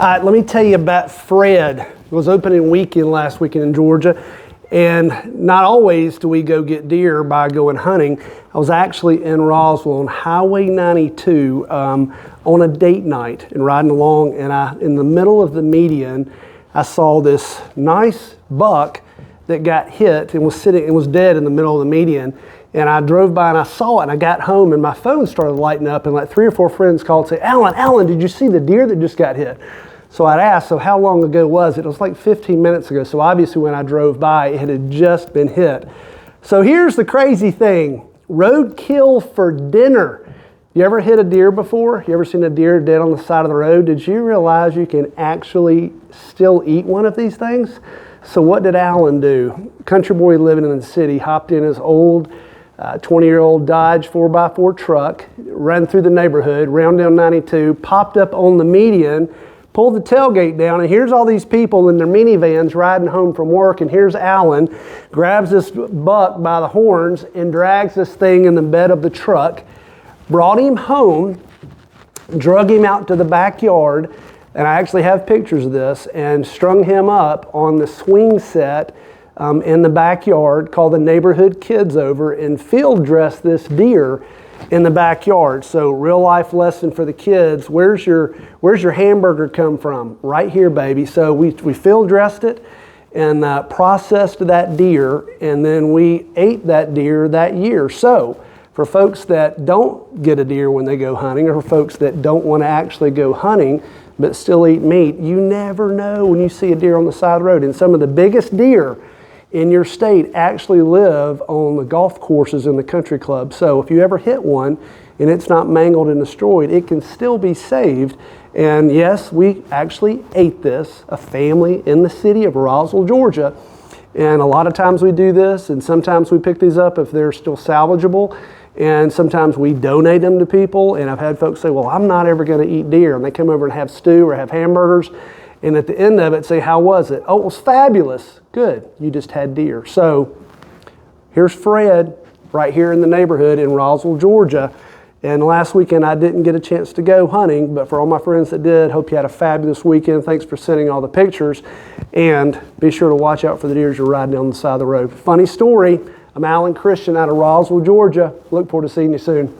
Let me tell you about Fred. It was opening weekend last weekend in Georgia, and not always do we go get deer by going hunting. I was actually in Roswell on Highway 92 on a date night and riding along, and in the middle of the median, I saw this nice buck that got hit and was dead in the middle of the median. And I drove by and I saw it, and I got home and my phone started lighting up, and like 3 or 4 friends called and say, Alan, did you see the deer that just got hit? So I'd asked, so how long ago was it? It was like 15 minutes ago. So obviously when I drove by, it had just been hit. So here's the crazy thing, roadkill for dinner. You ever hit a deer before? You ever seen a deer dead on the side of the road? Did you realize you can actually still eat one of these things? So what did Alan do? Country boy living in the city, hopped in his old 20-year-old Dodge 4x4 truck, ran through the neighborhood, round down 92, popped up on the median, pulled the tailgate down, and here's all these people in their minivans riding home from work, and here's Alan, grabs this buck by the horns and drags this thing in the bed of the truck, brought him home, drug him out to the backyard, and I actually have pictures of this, and strung him up on the swing set in the backyard, called the neighborhood kids over, and field dressed this deer in the backyard. So real life lesson for the kids, where's your hamburger come from? Right here, baby. So we field dressed it and processed that deer, and then we ate that deer that year. So for folks that don't get a deer when they go hunting, or for folks that don't want to actually go hunting but still eat meat, you never know when you see a deer on the side of the road. And some of the biggest deer in your state actually live on the golf courses in the country club. So if you ever hit one and it's not mangled and destroyed, it can still be saved. And yes, we actually ate this, a family in the city of Roswell, Georgia. And a lot of times we do this, and sometimes we pick these up if they're still salvageable, and sometimes we donate them to people. And I've had folks say, well, I'm not ever gonna eat deer. And they come over and have stew or have hamburgers, and at the end of it say, how was it? Oh, it was fabulous. Good, you just had deer. So here's Fred right here in the neighborhood in Roswell, Georgia. And last weekend I didn't get a chance to go hunting, but for all my friends that did, hope you had a fabulous weekend. Thanks for sending all the pictures. And be sure to watch out for the deer as you're riding down the side of the road. Funny story, I'm Alan Christian out of Roswell, Georgia. Look forward to seeing you soon.